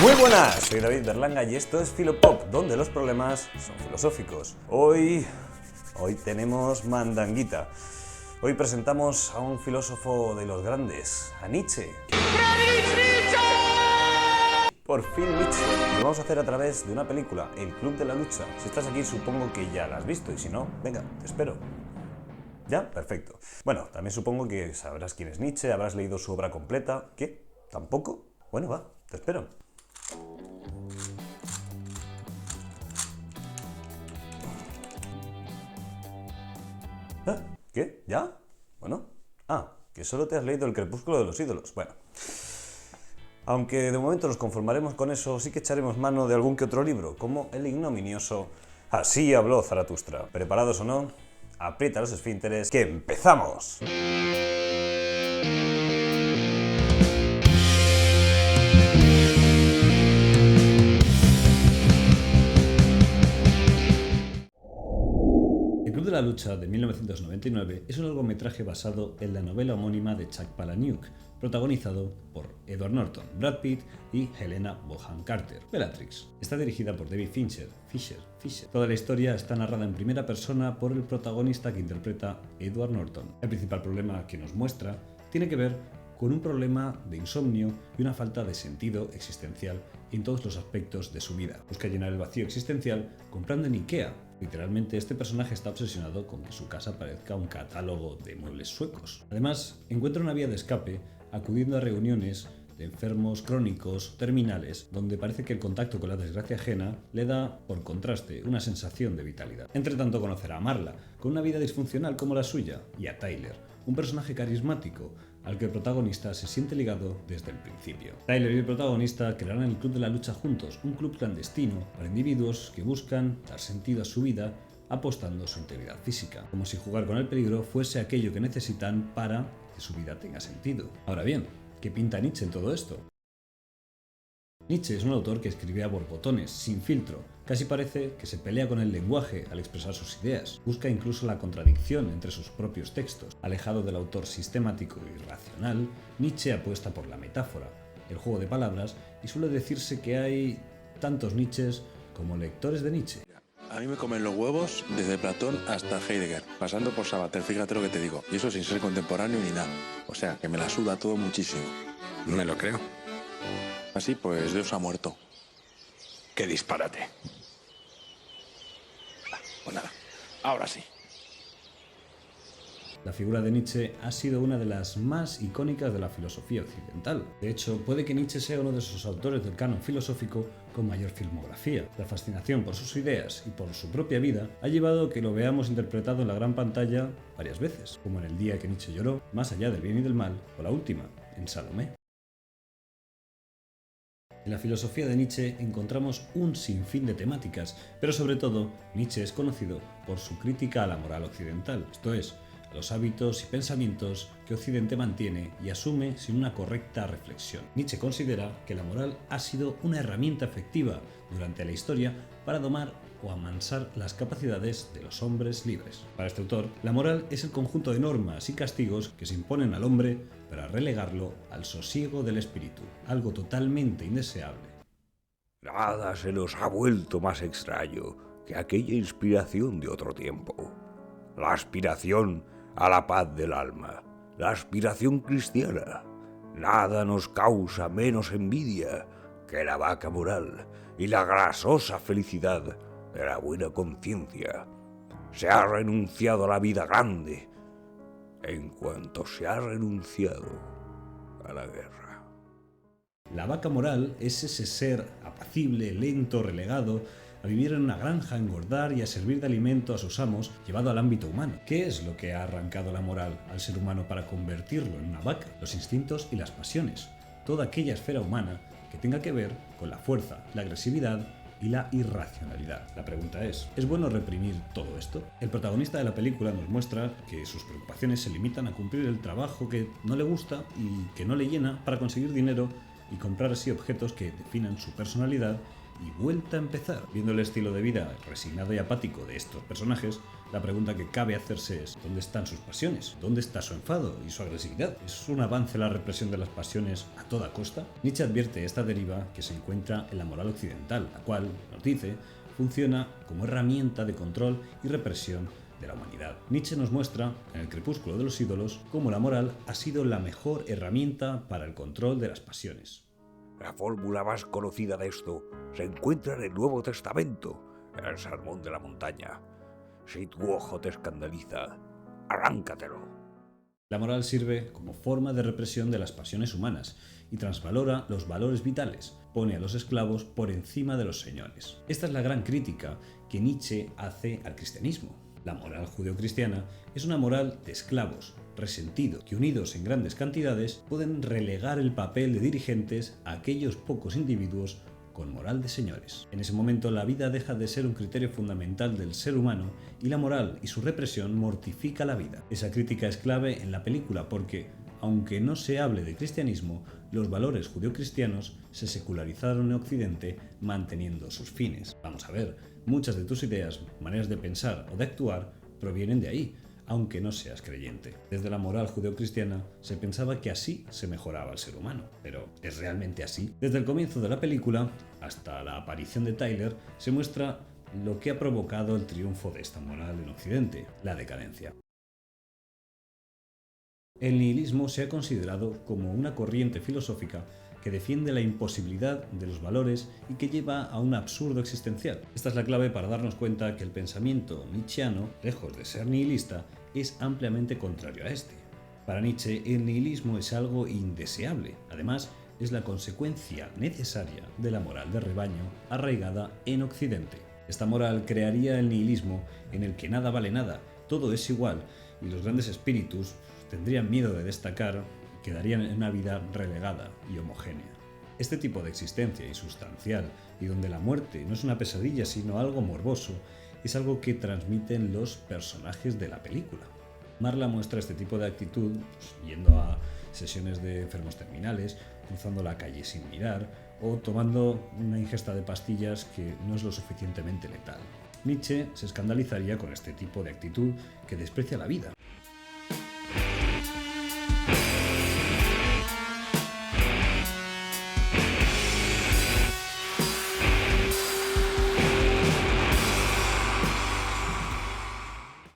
Muy buenas, soy David Berlanga y esto es Filopop, donde los problemas son filosóficos. Hoy tenemos mandanguita. Hoy presentamos a un filósofo de los grandes, a Nietzsche. Por fin Nietzsche. Lo vamos a hacer a través de una película, El Club de la Lucha. Si estás aquí supongo que ya la has visto y si no, venga, te espero. ¿Ya? Perfecto. Bueno, también supongo que sabrás quién es Nietzsche, habrás leído su obra completa. ¿Qué? ¿Tampoco? Bueno, va, te espero. ¿Ah? ¿Qué? ¿Ya? Bueno. Que solo te has leído El Crepúsculo de los ídolos. Bueno. Aunque de momento nos conformaremos con eso, sí que echaremos mano de algún que otro libro, como el ignominioso Así habló Zaratustra. ¿Preparados o no? Aprieta los esfínteres, ¡que empezamos! El Club de la Lucha de 1999 es un largometraje basado en la novela homónima de Chuck Palahniuk, protagonizado por Edward Norton, Brad Pitt y Helena Bonham Carter, Bellatrix. Está dirigida por David Fincher. Toda la historia está narrada en primera persona por el protagonista que interpreta Edward Norton. El principal problema que nos muestra tiene que ver con un problema de insomnio y una falta de sentido existencial en todos los aspectos de su vida. Busca llenar el vacío existencial comprando en Ikea. Literalmente, este personaje está obsesionado con que su casa parezca un catálogo de muebles suecos. Además, encuentra una vía de escape acudiendo a reuniones de enfermos crónicos terminales, donde parece que el contacto con la desgracia ajena le da, por contraste, una sensación de vitalidad. Entre tanto, conocerá a Marla, con una vida disfuncional como la suya, y a Tyler, un personaje carismático al que el protagonista se siente ligado desde el principio. Tyler y el protagonista crearán el Club de la Lucha juntos, un club clandestino para individuos que buscan dar sentido a su vida apostando su integridad física, como si jugar con el peligro fuese aquello que necesitan para que su vida tenga sentido. Ahora bien, ¿qué pinta Nietzsche en todo esto? Nietzsche es un autor que escribe a borbotones, sin filtro. Casi parece que se pelea con el lenguaje al expresar sus ideas. Busca incluso la contradicción entre sus propios textos. Alejado del autor sistemático y racional, Nietzsche apuesta por la metáfora, el juego de palabras, y suele decirse que hay tantos Nietzsches como lectores de Nietzsche. A mí me comen los huevos desde Platón hasta Heidegger, pasando por Sabater, fíjate lo que te digo. Y eso sin ser contemporáneo ni nada. O sea, que me la suda todo muchísimo. Me lo creo. Así pues, Dios ha muerto. ¡Qué disparate! Pues nada, ahora sí. La figura de Nietzsche ha sido una de las más icónicas de la filosofía occidental. De hecho, puede que Nietzsche sea uno de esos autores del canon filosófico con mayor filmografía. La fascinación por sus ideas y por su propia vida ha llevado a que lo veamos interpretado en la gran pantalla varias veces, como en El día que Nietzsche lloró, Más allá del bien y del mal, o la última, en Salomé. En la filosofía de Nietzsche encontramos un sinfín de temáticas, pero sobre todo, Nietzsche es conocido por su crítica a la moral occidental, esto es, a los hábitos y pensamientos que Occidente mantiene y asume sin una correcta reflexión. Nietzsche considera que la moral ha sido una herramienta efectiva durante la historia para domar o amansar las capacidades de los hombres libres. Para este autor, la moral es el conjunto de normas y castigos que se imponen al hombre para relegarlo al sosiego del espíritu, algo totalmente indeseable. Nada se nos ha vuelto más extraño que aquella inspiración de otro tiempo. La aspiración a la paz del alma, la aspiración cristiana. Nada nos causa menos envidia que la vaca moral y la grasosa felicidad de la buena conciencia. Se ha renunciado a la vida grande en cuanto se ha renunciado a la guerra. La vaca moral es ese ser apacible, lento, relegado a vivir en una granja, a engordar y a servir de alimento a sus amos, llevado al ámbito humano. ¿Qué es lo que ha arrancado la moral al ser humano para convertirlo en una vaca? Los instintos y las pasiones, toda aquella esfera humana que tenga que ver con la fuerza, la agresividad y la irracionalidad. La pregunta ¿es bueno reprimir todo esto? El protagonista de la película nos muestra que sus preocupaciones se limitan a cumplir el trabajo que no le gusta y que no le llena para conseguir dinero y comprar así objetos que definan su personalidad y vuelta a empezar. Viendo el estilo de vida resignado y apático de estos personajes, la pregunta que cabe hacerse es: ¿dónde están sus pasiones? ¿Dónde está su enfado y su agresividad? ¿Es un avance la represión de las pasiones a toda costa? Nietzsche advierte esta deriva que se encuentra en la moral occidental, la cual, nos dice, funciona como herramienta de control y represión de la humanidad. Nietzsche nos muestra, en El crepúsculo de los ídolos, cómo la moral ha sido la mejor herramienta para el control de las pasiones. La fórmula más conocida de esto se encuentra en el Nuevo Testamento, en el Sermón de la Montaña. Si tu ojo te escandaliza, arráncatelo. La moral sirve como forma de represión de las pasiones humanas y transvalora los valores vitales, pone a los esclavos por encima de los señores. Esta es la gran crítica que Nietzsche hace al cristianismo. La moral judeocristiana es una moral de esclavos, resentidos, que unidos en grandes cantidades pueden relegar el papel de dirigentes a aquellos pocos individuos con moral de señores. En ese momento la vida deja de ser un criterio fundamental del ser humano y la moral y su represión mortifica la vida. Esa crítica es clave en la película porque, aunque no se hable de cristianismo, los valores judeocristianos se secularizaron en Occidente manteniendo sus fines. Vamos a ver, muchas de tus ideas, maneras de pensar o de actuar provienen de ahí, aunque no seas creyente. Desde la moral judeocristiana se pensaba que así se mejoraba el ser humano. Pero ¿es realmente así? Desde el comienzo de la película hasta la aparición de Tyler se muestra lo que ha provocado el triunfo de esta moral en Occidente: la decadencia. El nihilismo se ha considerado como una corriente filosófica que defiende la imposibilidad de los valores y que lleva a un absurdo existencial. Esta es la clave para darnos cuenta que el pensamiento nietzscheano, lejos de ser nihilista, es ampliamente contrario a este. Para Nietzsche, el nihilismo es algo indeseable. Además, es la consecuencia necesaria de la moral de rebaño arraigada en Occidente. Esta moral crearía el nihilismo en el que nada vale nada, todo es igual, y los grandes espíritus tendrían miedo de destacar, quedarían en una vida relegada y homogénea. Este tipo de existencia insustancial y donde la muerte no es una pesadilla sino algo morboso, es algo que transmiten los personajes de la película. Marla muestra este tipo de actitud yendo a sesiones de enfermos terminales, cruzando la calle sin mirar o tomando una ingesta de pastillas que no es lo suficientemente letal. Nietzsche se escandalizaría con este tipo de actitud que desprecia la vida.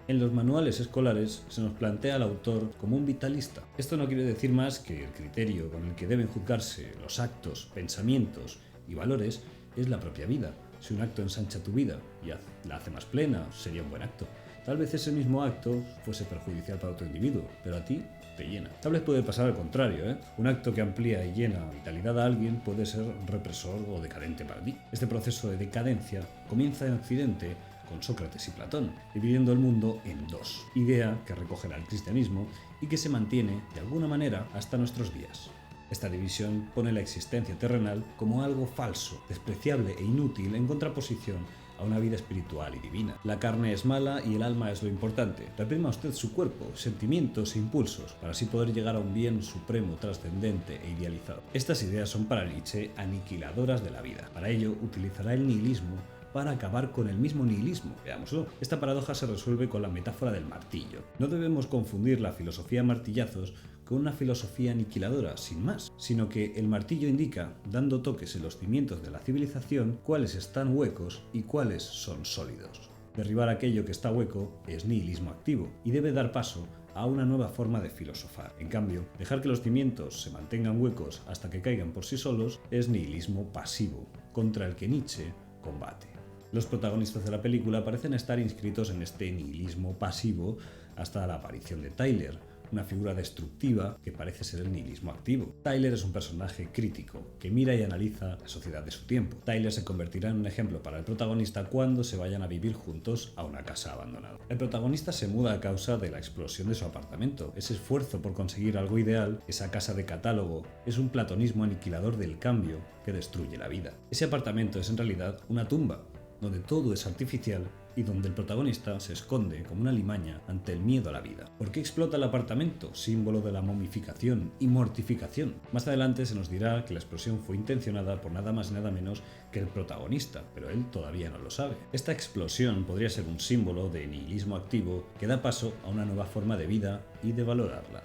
En los manuales escolares se nos plantea al autor como un vitalista. Esto no quiere decir más que el criterio con el que deben juzgarse los actos, pensamientos y valores es la propia vida. Si un acto ensancha tu vida y la hace más plena, sería un buen acto. Tal vez ese mismo acto fuese perjudicial para otro individuo, pero a ti te llena. Tal vez puede pasar al contrario, ¿eh? Un acto que amplía y llena vitalidad a alguien puede ser represor o decadente para ti. Este proceso de decadencia comienza en Occidente con Sócrates y Platón, dividiendo el mundo en dos, idea que recogerá el cristianismo y que se mantiene, de alguna manera, hasta nuestros días. Esta división pone la existencia terrenal como algo falso, despreciable e inútil en contraposición a una vida espiritual y divina. La carne es mala y el alma es lo importante. Reprima usted su cuerpo, sentimientos e impulsos, para así poder llegar a un bien supremo, trascendente e idealizado. Estas ideas son para Nietzsche aniquiladoras de la vida. Para ello, utilizará el nihilismo para acabar con el mismo nihilismo. Veámoslo. Esta paradoja se resuelve con la metáfora del martillo. No debemos confundir la filosofía martillazos con una filosofía aniquiladora, sin más, sino que el martillo indica, dando toques en los cimientos de la civilización, cuáles están huecos y cuáles son sólidos. Derribar aquello que está hueco es nihilismo activo y debe dar paso a una nueva forma de filosofar. En cambio, dejar que los cimientos se mantengan huecos hasta que caigan por sí solos es nihilismo pasivo, contra el que Nietzsche combate. Los protagonistas de la película parecen estar inscritos en este nihilismo pasivo hasta la aparición de Tyler, una figura destructiva que parece ser el nihilismo activo. Tyler es un personaje crítico que mira y analiza la sociedad de su tiempo. Tyler se convertirá en un ejemplo para el protagonista cuando se vayan a vivir juntos a una casa abandonada. El protagonista se muda a causa de la explosión de su apartamento. Ese esfuerzo por conseguir algo ideal, esa casa de catálogo, es un platonismo aniquilador del cambio que destruye la vida. Ese apartamento es en realidad una tumba, donde todo es artificial y donde el protagonista se esconde como una limaña ante el miedo a la vida. ¿Por qué explota el apartamento, símbolo de la momificación y mortificación? Más adelante se nos dirá que la explosión fue intencionada por nada más y nada menos que el protagonista, pero él todavía no lo sabe. Esta explosión podría ser un símbolo de nihilismo activo que da paso a una nueva forma de vida y de valorarla.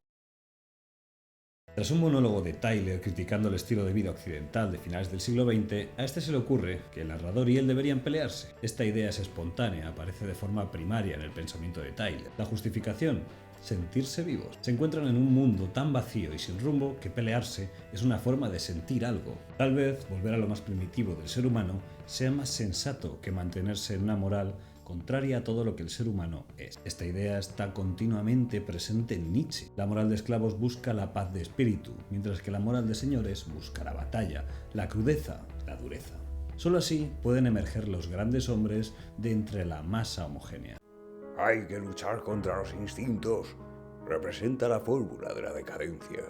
Tras un monólogo de Tyler criticando el estilo de vida occidental de finales del siglo XX, a este se le ocurre que el narrador y él deberían pelearse. Esta idea es espontánea, aparece de forma primaria en el pensamiento de Tyler. La justificación: sentirse vivos. Se encuentran en un mundo tan vacío y sin rumbo que pelearse es una forma de sentir algo. Tal vez volver a lo más primitivo del ser humano sea más sensato que mantenerse en una moral contraria a todo lo que el ser humano es. Esta idea está continuamente presente en Nietzsche. La moral de esclavos busca la paz de espíritu, mientras que la moral de señores busca la batalla, la crudeza, la dureza. Solo así pueden emerger los grandes hombres de entre la masa homogénea. Hay que luchar contra los instintos. Representa la fórmula de la decadencia.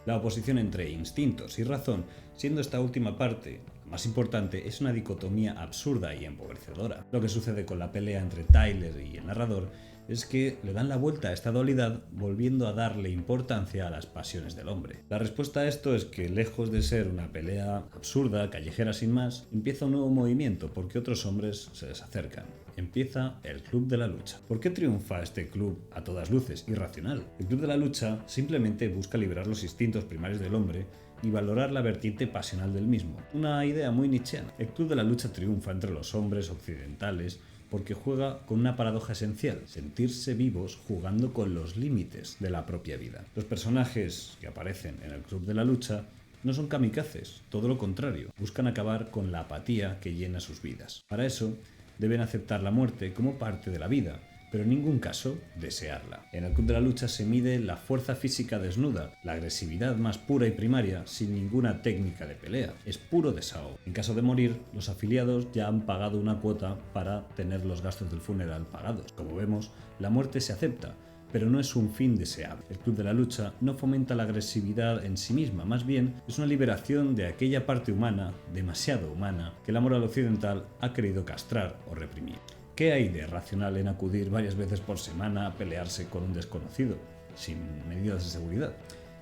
La oposición entre instintos y razón, siendo esta última parte la más importante, es una dicotomía absurda y empobrecedora. Lo que sucede con la pelea entre Tyler y el narrador es que le dan la vuelta a esta dualidad, volviendo a darle importancia a las pasiones del hombre. La respuesta a esto es que, lejos de ser una pelea absurda, callejera sin más, empieza un nuevo movimiento porque otros hombres se les acercan. Empieza el Club de la Lucha. ¿Por qué triunfa este club a todas luces irracional? El Club de la Lucha simplemente busca liberar los instintos primarios del hombre y valorar la vertiente pasional del mismo. Una idea muy nietzscheana. El Club de la Lucha triunfa entre los hombres occidentales porque juega con una paradoja esencial: sentirse vivos jugando con los límites de la propia vida. Los personajes que aparecen en el Club de la Lucha no son kamikazes, todo lo contrario, buscan acabar con la apatía que llena sus vidas. Para eso, deben aceptar la muerte como parte de la vida, pero en ningún caso desearla. En el Club de la Lucha se mide la fuerza física desnuda, la agresividad más pura y primaria, sin ninguna técnica de pelea. Es puro desahogo. En caso de morir, los afiliados ya han pagado una cuota para tener los gastos del funeral pagados. Como vemos, la muerte se acepta, pero no es un fin deseable. El Club de la Lucha no fomenta la agresividad en sí misma, más bien es una liberación de aquella parte humana, demasiado humana, que la moral occidental ha querido castrar o reprimir. ¿Qué hay de racional en acudir varias veces por semana a pelearse con un desconocido, sin medidas de seguridad?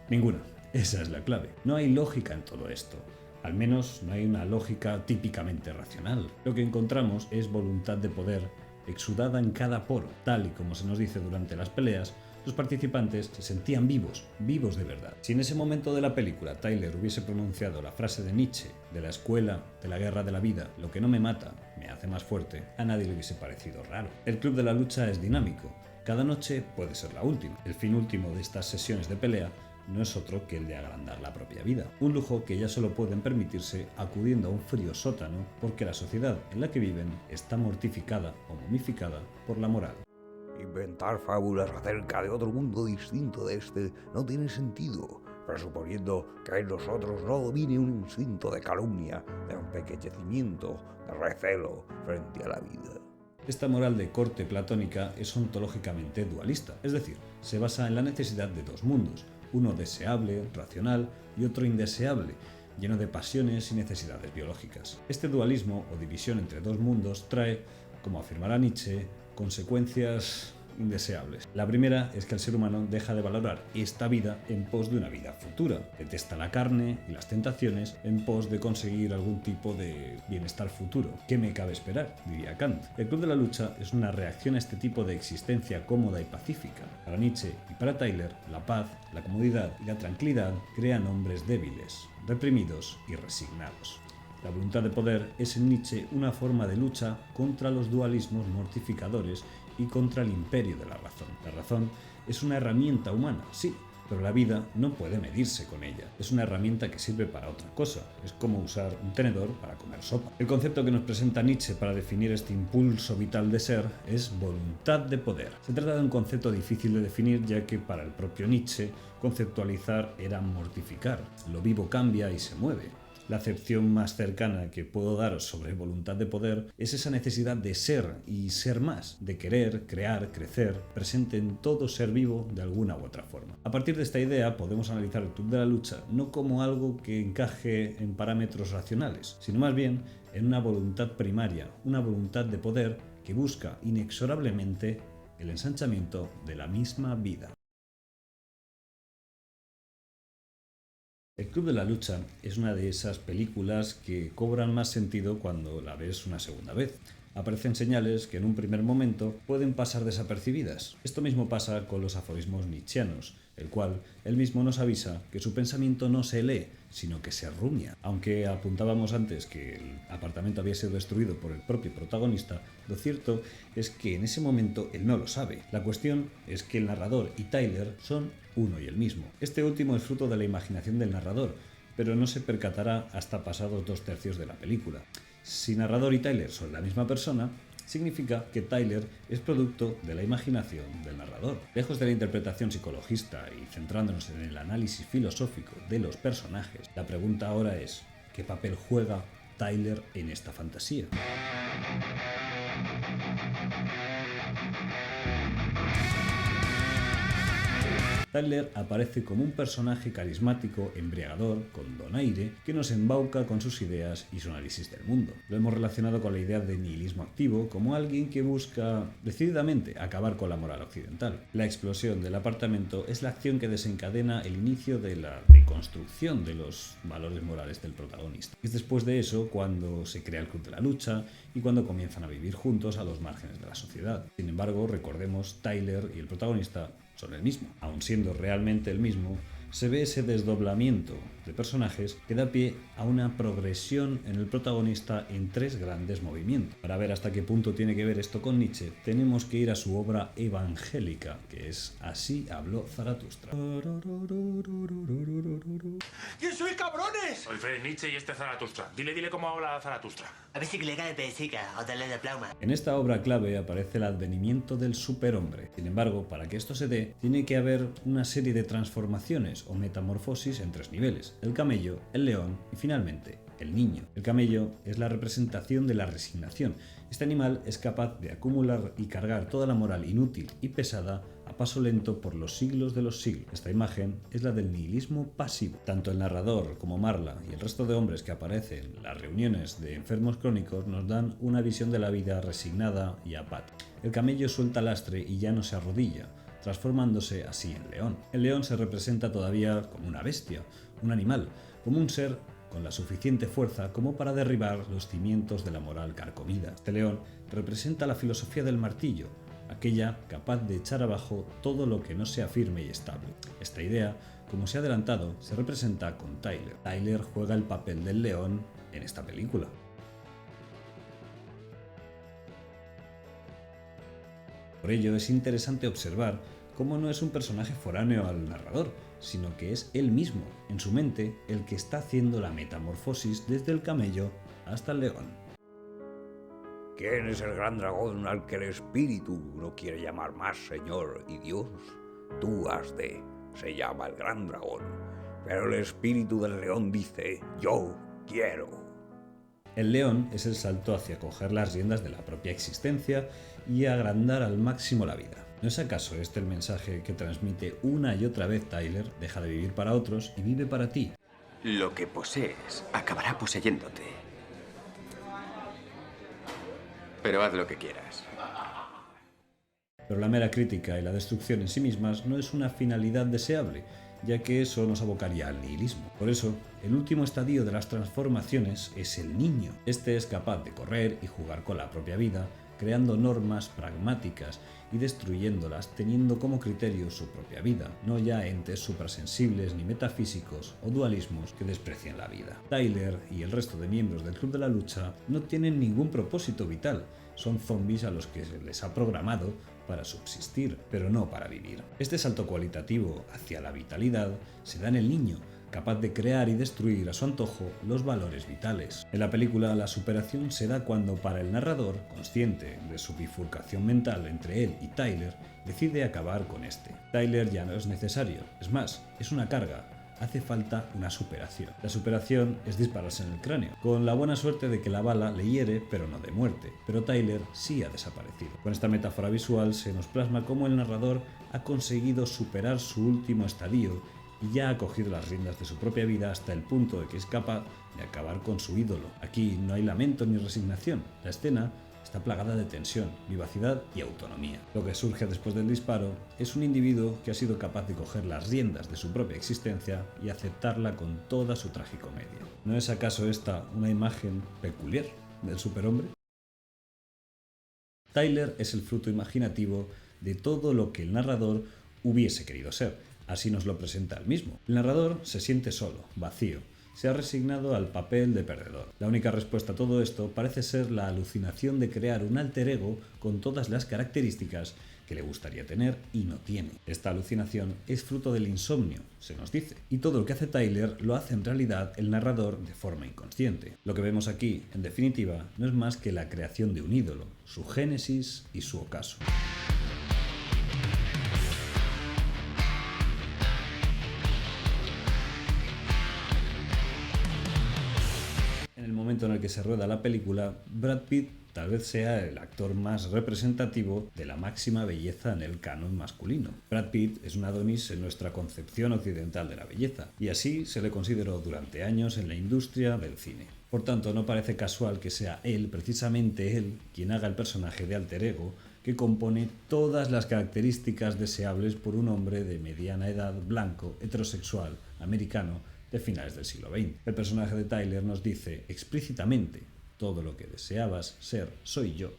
Ninguna. Esa es la clave. No hay lógica en todo esto. Al menos no hay una lógica típicamente racional. Lo que encontramos es voluntad de poder exudada en cada poro. Tal y como se nos dice durante las peleas, los participantes se sentían vivos, vivos de verdad. Si en ese momento de la película Tyler hubiese pronunciado la frase de Nietzsche, de la escuela, de la guerra de la vida: lo que no me mata, me hace más fuerte, a nadie le hubiese parecido raro. El Club de la Lucha es dinámico. Cada noche puede ser la última. El fin último de estas sesiones de pelea no es otro que el de agrandar la propia vida. Un lujo que ya solo pueden permitirse acudiendo a un frío sótano porque la sociedad en la que viven está mortificada o momificada por la moral. Inventar fábulas acerca de otro mundo distinto de este no tiene sentido, presuponiendo que en nosotros no domine un instinto de calumnia, de empequeñecimiento, de recelo frente a la vida. Esta moral de corte platónica es ontológicamente dualista, es decir, se basa en la necesidad de dos mundos, uno deseable, racional, y otro indeseable, lleno de pasiones y necesidades biológicas. Este dualismo o división entre dos mundos trae, como afirmará Nietzsche, consecuencias indeseables. La primera es que el ser humano deja de valorar esta vida en pos de una vida futura. Detesta la carne y las tentaciones en pos de conseguir algún tipo de bienestar futuro. ¿Qué me cabe esperar?, diría Kant. El Club de la Lucha es una reacción a este tipo de existencia cómoda y pacífica. Para Nietzsche y para Tyler, la paz, la comodidad y la tranquilidad crean hombres débiles, reprimidos y resignados. La voluntad de poder es en Nietzsche una forma de lucha contra los dualismos mortificadores y contra el imperio de la razón. La razón es una herramienta humana, sí, pero la vida no puede medirse con ella. Es una herramienta que sirve para otra cosa. Es como usar un tenedor para comer sopa. El concepto que nos presenta Nietzsche para definir este impulso vital de ser es voluntad de poder. Se trata de un concepto difícil de definir, ya que para el propio Nietzsche conceptualizar era mortificar. Lo vivo cambia y se mueve. La acepción más cercana que puedo daros sobre voluntad de poder es esa necesidad de ser y ser más, de querer, crear, crecer, presente en todo ser vivo de alguna u otra forma. A partir de esta idea podemos analizar el Club de la Lucha no como algo que encaje en parámetros racionales, sino más bien en una voluntad primaria, una voluntad de poder que busca inexorablemente el ensanchamiento de la misma vida. El Club de la Lucha es una de esas películas que cobran más sentido cuando la ves una segunda vez. Aparecen señales que en un primer momento pueden pasar desapercibidas. Esto mismo pasa con los aforismos nietzscheanos, el cual él mismo nos avisa que su pensamiento no se lee, sino que se rumia. Aunque apuntábamos antes que el apartamento había sido destruido por el propio protagonista, lo cierto es que en ese momento él no lo sabe. La cuestión es que el narrador y Tyler son uno y el mismo. Este último es fruto de la imaginación del narrador, pero no se percatará hasta pasados 2/3 de la película. Si narrador y Tyler son la misma persona, significa que Tyler es producto de la imaginación del narrador. Lejos de la interpretación psicologista y centrándonos en el análisis filosófico de los personajes, la pregunta ahora es, ¿qué papel juega Tyler en esta fantasía? Tyler aparece como un personaje carismático, embriagador, con donaire, que nos embauca con sus ideas y su análisis del mundo. Lo hemos relacionado con la idea de nihilismo activo como alguien que busca decididamente acabar con la moral occidental. La explosión del apartamento es la acción que desencadena el inicio de la deconstrucción de los valores morales del protagonista. Es después de eso cuando se crea el Club de la Lucha y cuando comienzan a vivir juntos a los márgenes de la sociedad. Sin embargo, recordemos, Tyler y el protagonista son el mismo. Aun siendo realmente el mismo, se ve ese desdoblamiento de personajes que da pie a una progresión en el protagonista en 3 grandes movimientos. Para ver hasta qué punto tiene que ver esto con Nietzsche, tenemos que ir a su obra evangélica, que es Así habló Zaratustra. ¿Quién sois, cabrones? Soy Fred Nietzsche y este es Zaratustra. Dile cómo habla Zaratustra. A ver si le cae de pesica o darle de plauma. En esta obra clave aparece el advenimiento del superhombre. Sin embargo, para que esto se dé, tiene que haber una serie de transformaciones o metamorfosis en 3 niveles: el camello, el león y finalmente el niño. El camello es la representación de la resignación. Este animal es capaz de acumular y cargar toda la moral inútil y pesada a paso lento por los siglos de los siglos. Esta imagen es la del nihilismo pasivo. Tanto el narrador como Marla y el resto de hombres que aparecen en las reuniones de enfermos crónicos nos dan una visión de la vida resignada y apática. El camello suelta lastre y ya no se arrodilla, transformándose así en león. El león se representa todavía como una bestia, un animal, como un ser con la suficiente fuerza como para derribar los cimientos de la moral carcomida. Este león representa la filosofía del martillo, aquella capaz de echar abajo todo lo que no sea firme y estable. Esta idea, como se ha adelantado, se representa con Tyler. Tyler juega el papel del león en esta película. Por ello es interesante observar cómo no es un personaje foráneo al narrador, sino que es él mismo, en su mente, el que está haciendo la metamorfosis desde el camello hasta el león. ¿Quién es el gran dragón al que el espíritu no quiere llamar más señor y Dios? Tú has de. Se llama el gran dragón. Pero el espíritu del león dice, yo quiero. El león es el salto hacia coger las riendas de la propia existencia y agrandar al máximo la vida. ¿No es acaso este el mensaje que transmite una y otra vez Tyler? Deja de vivir para otros y vive para ti. Lo que posees acabará poseyéndote. Pero haz lo que quieras. Pero la mera crítica y la destrucción en sí mismas no es una finalidad deseable, ya que eso nos abocaría al nihilismo. Por eso, el último estadio de las transformaciones es el niño. Este es capaz de correr y jugar con la propia vida, creando normas pragmáticas y destruyéndolas teniendo como criterio su propia vida, no ya entes suprasensibles ni metafísicos o dualismos que desprecian la vida. Tyler y el resto de miembros del Club de la Lucha no tienen ningún propósito vital, son zombies a los que se les ha programado para subsistir, pero no para vivir. Este salto cualitativo hacia la vitalidad se da en el niño, capaz de crear y destruir a su antojo los valores vitales. En la película, la superación se da cuando, para el narrador, consciente de su bifurcación mental entre él y Tyler, decide acabar con este. Tyler ya no es necesario, es más, es una carga, hace falta una superación. La superación es dispararse en el cráneo, con la buena suerte de que la bala le hiere pero no de muerte, pero Tyler sí ha desaparecido. Con esta metáfora visual se nos plasma cómo el narrador ha conseguido superar su último estadio y ya ha cogido las riendas de su propia vida hasta el punto de que es capaz de acabar con su ídolo. Aquí no hay lamento ni resignación, la escena está plagada de tensión, vivacidad y autonomía. Lo que surge después del disparo es un individuo que ha sido capaz de coger las riendas de su propia existencia y aceptarla con toda su tragicomedia. ¿No es acaso esta una imagen peculiar del superhombre? Tyler es el fruto imaginativo de todo lo que el narrador hubiese querido ser. Así nos lo presenta él mismo. El narrador se siente solo, vacío. Se ha resignado al papel de perdedor. La única respuesta a todo esto parece ser la alucinación de crear un alter ego con todas las características que le gustaría tener y no tiene. Esta alucinación es fruto del insomnio, se nos dice, y todo lo que hace Tyler lo hace en realidad el narrador de forma inconsciente. Lo que vemos aquí, en definitiva, no es más que la creación de un ídolo, su génesis y su ocaso. En el que se rueda la película, Brad Pitt tal vez sea el actor más representativo de la máxima belleza en el canon masculino. Brad Pitt es un Adonis en nuestra concepción occidental de la belleza, y así se le consideró durante años en la industria del cine. Por tanto, no parece casual que sea él, precisamente él, quien haga el personaje de alter ego que compone todas las características deseables por un hombre de mediana edad, blanco, heterosexual, americano, de finales del siglo XX. El personaje de Tyler nos dice explícitamente: todo lo que deseabas ser soy yo.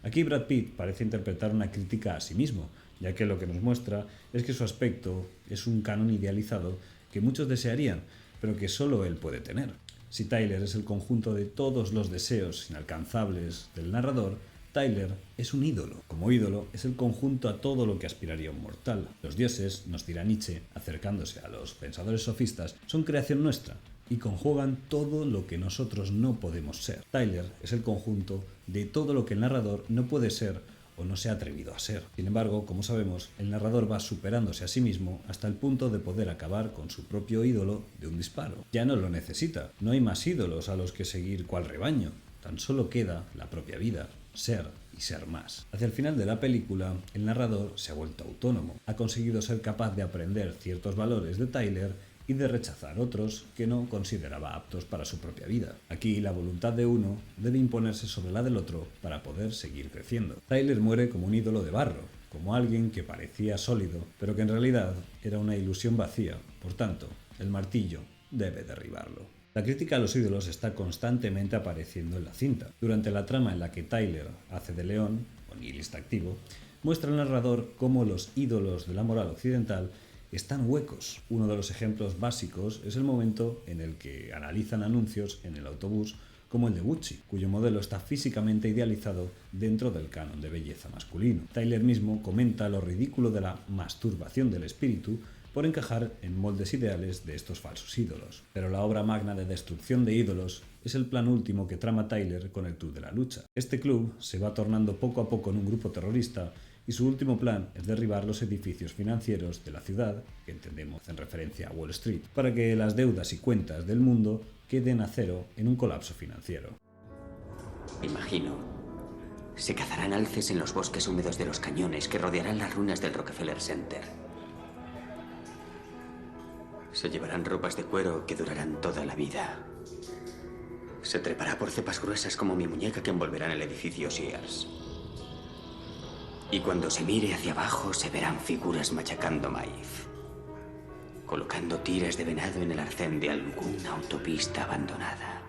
Aquí Brad Pitt parece interpretar una crítica a sí mismo, ya que lo que nos muestra es que su aspecto es un canon idealizado que muchos desearían, pero que solo él puede tener. Si Tyler es el conjunto de todos los deseos inalcanzables del narrador, Tyler es un ídolo. Como ídolo, es el conjunto a todo lo que aspiraría un mortal. Los dioses, nos dirá Nietzsche, acercándose a los pensadores sofistas, son creación nuestra y conjugan todo lo que nosotros no podemos ser. Tyler es el conjunto de todo lo que el narrador no puede ser o no se ha atrevido a ser. Sin embargo, como sabemos, el narrador va superándose a sí mismo hasta el punto de poder acabar con su propio ídolo de un disparo. Ya no lo necesita, no hay más ídolos a los que seguir cual rebaño, tan solo queda la propia vida, ser y ser más. Hacia el final de la película, el narrador se ha vuelto autónomo, ha conseguido ser capaz de aprender ciertos valores de Tyler y de rechazar otros que no consideraba aptos para su propia vida. Aquí la voluntad de uno debe imponerse sobre la del otro para poder seguir creciendo. Tyler muere como un ídolo de barro, como alguien que parecía sólido, pero que en realidad era una ilusión vacía. Por tanto, el martillo debe derribarlo. La crítica a los ídolos está constantemente apareciendo en la cinta. Durante la trama en la que Tyler hace de león, o nihilista activo, muestra al narrador cómo los ídolos de la moral occidental están huecos. Uno de los ejemplos básicos es el momento en el que analizan anuncios en el autobús como el de Gucci, cuyo modelo está físicamente idealizado dentro del canon de belleza masculino. Tyler mismo comenta lo ridículo de la masturbación del espíritu por encajar en moldes ideales de estos falsos ídolos. Pero la obra magna de destrucción de ídolos es el plan último que trama Tyler con el Club de la Lucha. Este club se va tornando poco a poco en un grupo terrorista y su último plan es derribar los edificios financieros de la ciudad, que entendemos en referencia a Wall Street, para que las deudas y cuentas del mundo queden a cero en un colapso financiero. Imagino. Se cazarán alces en los bosques húmedos de los cañones que rodearán las ruinas del Rockefeller Center. Se llevarán ropas de cuero que durarán toda la vida. Se trepará por cepas gruesas como mi muñeca que envolverán el edificio Sears. Y cuando se mire hacia abajo se verán figuras machacando maíz, colocando tiras de venado en el arcén de alguna autopista abandonada.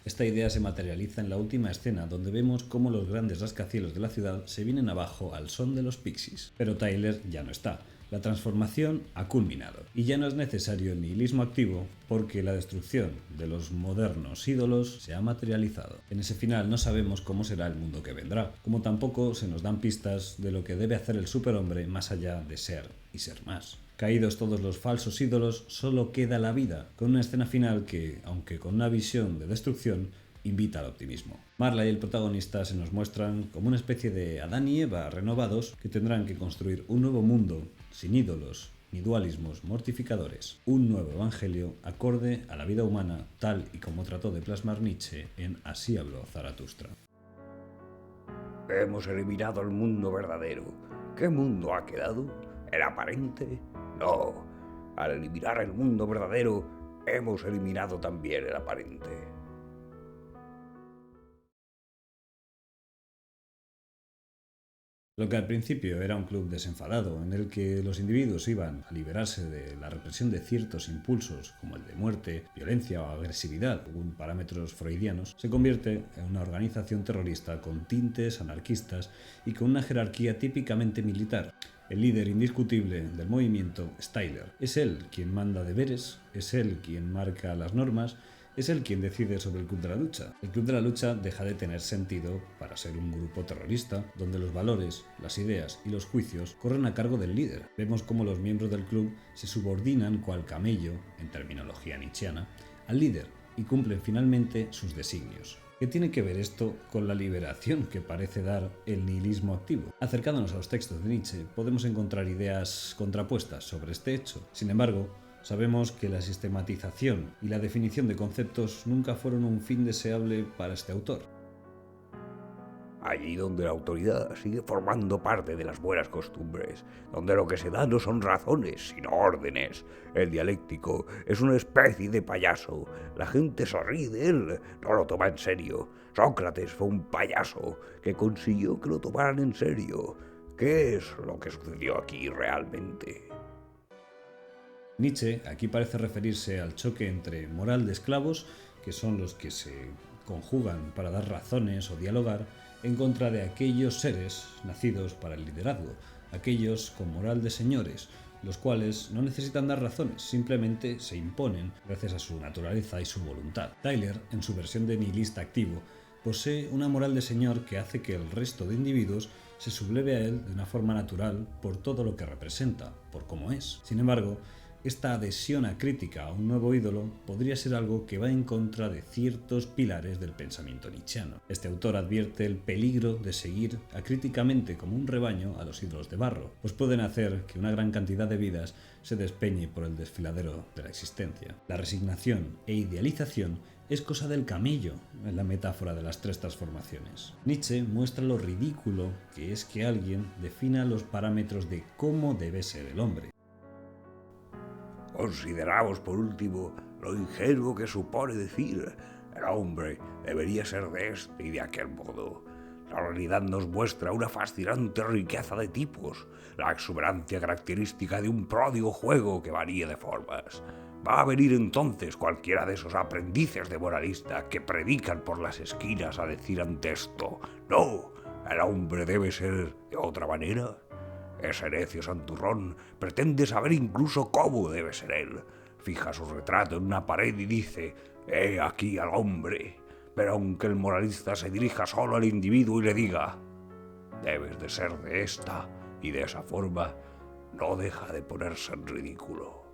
Esta idea se materializa en la última escena, donde vemos cómo los grandes rascacielos de la ciudad se vienen abajo al son de los Pixies. Pero Tyler ya no está. La transformación ha culminado y ya no es necesario el nihilismo activo porque la destrucción de los modernos ídolos se ha materializado. En ese final no sabemos cómo será el mundo que vendrá, como tampoco se nos dan pistas de lo que debe hacer el superhombre más allá de ser y ser más. Caídos todos los falsos ídolos, solo queda la vida, con una escena final que, aunque con una visión de destrucción, invita al optimismo. Marla y el protagonista se nos muestran como una especie de Adán y Eva renovados que tendrán que construir un nuevo mundo sin ídolos ni dualismos mortificadores. Un nuevo evangelio acorde a la vida humana tal y como trató de plasmar Nietzsche en Así habló Zaratustra. Hemos eliminado el mundo verdadero. ¿Qué mundo ha quedado? ¿El aparente? No. Al eliminar el mundo verdadero, hemos eliminado también el aparente. Lo que al principio era un club desenfadado, en el que los individuos iban a liberarse de la represión de ciertos impulsos, como el de muerte, violencia o agresividad, según parámetros freudianos, se convierte en una organización terrorista con tintes anarquistas y con una jerarquía típicamente militar. El líder indiscutible del movimiento es Tyler. Es él quien manda deberes, es él quien marca las normas, es él quien decide sobre el Club de la Lucha. El Club de la Lucha deja de tener sentido para ser un grupo terrorista, donde los valores, las ideas y los juicios corren a cargo del líder. Vemos cómo los miembros del club se subordinan cual camello, en terminología nietzscheana, al líder y cumplen finalmente sus designios. ¿Qué tiene que ver esto con la liberación que parece dar el nihilismo activo? Acercándonos a los textos de Nietzsche, podemos encontrar ideas contrapuestas sobre este hecho. Sin embargo, sabemos que la sistematización y la definición de conceptos nunca fueron un fin deseable para este autor. Allí donde la autoridad sigue formando parte de las buenas costumbres, donde lo que se da no son razones, sino órdenes. El dialéctico es una especie de payaso. La gente se ríe de él, no lo toma en serio. Sócrates fue un payaso que consiguió que lo tomaran en serio. ¿Qué es lo que sucedió aquí realmente? Nietzsche aquí parece referirse al choque entre moral de esclavos, que son los que se conjugan para dar razones o dialogar, en contra de aquellos seres nacidos para el liderazgo, aquellos con moral de señores, los cuales no necesitan dar razones, simplemente se imponen gracias a su naturaleza y su voluntad. Tyler, en su versión de nihilista activo, posee una moral de señor que hace que el resto de individuos se subleve a él de una forma natural por todo lo que representa, por cómo es. Sin embargo, esta adhesión acrítica a un nuevo ídolo podría ser algo que va en contra de ciertos pilares del pensamiento nietzscheano. Este autor advierte el peligro de seguir acríticamente como un rebaño a los ídolos de barro, pues pueden hacer que una gran cantidad de vidas se despeñe por el desfiladero de la existencia. La resignación e idealización es cosa del camello, en la metáfora de las tres transformaciones. Nietzsche muestra lo ridículo que es que alguien defina los parámetros de cómo debe ser el hombre. Consideramos por último lo ingenuo que supone decir el hombre debería ser de este y de aquel modo. La realidad nos muestra una fascinante riqueza de tipos, la exuberancia característica de un pródigo juego que varía de formas. Va a venir entonces cualquiera de esos aprendices de moralista que predican por las esquinas a decir ante esto: no, el hombre debe ser de otra manera. Ese necio santurrón pretende saber incluso cómo debe ser él. Fija su retrato en una pared y dice: «He aquí al hombre». Pero aunque el moralista se dirija solo al individuo y le diga: «Debes de ser de esta y de esa forma», no deja de ponerse en ridículo.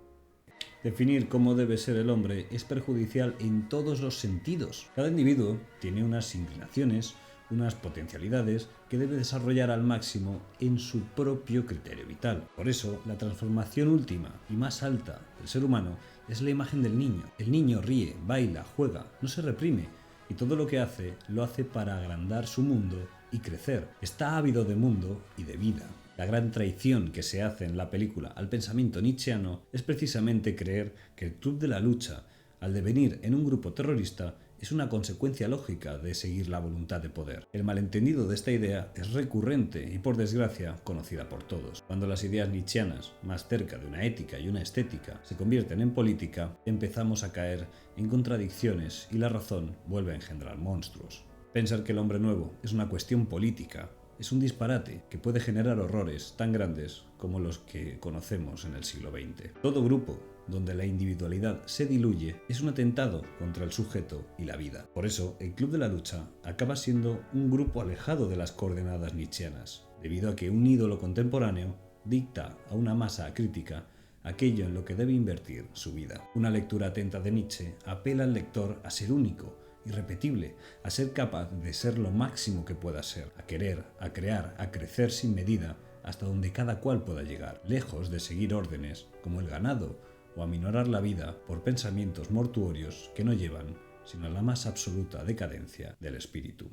Definir cómo debe ser el hombre es perjudicial en todos los sentidos. Cada individuo tiene unas inclinaciones, unas potencialidades que debe desarrollar al máximo en su propio criterio vital. Por eso, la transformación última y más alta del ser humano es la imagen del niño. El niño ríe, baila, juega, no se reprime, y todo lo que hace, lo hace para agrandar su mundo y crecer. Está ávido de mundo y de vida. La gran traición que se hace en la película al pensamiento nietzscheano es precisamente creer que el Club de la Lucha, al devenir en un grupo terrorista, es una consecuencia lógica de seguir la voluntad de poder. El malentendido de esta idea es recurrente y, por desgracia, conocida por todos. Cuando las ideas nietzscheanas, más cerca de una ética y una estética, se convierten en política, empezamos a caer en contradicciones y la razón vuelve a engendrar monstruos. Pensar que el hombre nuevo es una cuestión política es un disparate que puede generar horrores tan grandes como los que conocemos en el siglo XX. Todo grupo donde la individualidad se diluye es un atentado contra el sujeto y la vida. Por eso, el Club de la Lucha acaba siendo un grupo alejado de las coordenadas nietzscheanas, debido a que un ídolo contemporáneo dicta a una masa crítica aquello en lo que debe invertir su vida. Una lectura atenta de Nietzsche apela al lector a ser único, irrepetible, a ser capaz de ser lo máximo que pueda ser, a querer, a crear, a crecer sin medida, hasta donde cada cual pueda llegar, lejos de seguir órdenes, como el ganado, o aminorar la vida por pensamientos mortuorios que no llevan sino a la más absoluta decadencia del espíritu.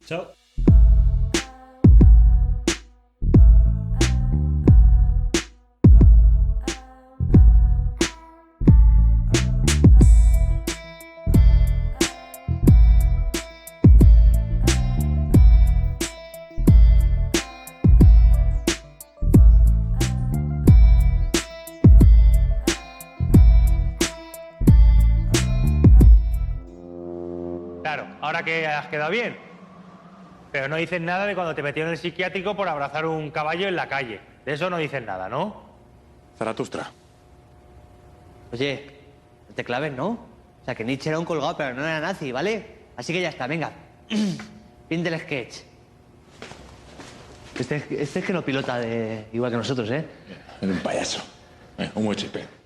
¡Chao! Claro, ahora que has quedado bien. Pero no dices nada de cuando te metieron en el psiquiátrico por abrazar un caballo en la calle. De eso no dices nada, ¿no? Zaratustra. Oye, no te claves, ¿no? O sea, que Nietzsche era un colgado, pero no era nazi, ¿vale? Así que ya está, venga. Fin del sketch. Este es que no pilota igual que nosotros, ¿eh? Eres un payaso. Un buen chispe.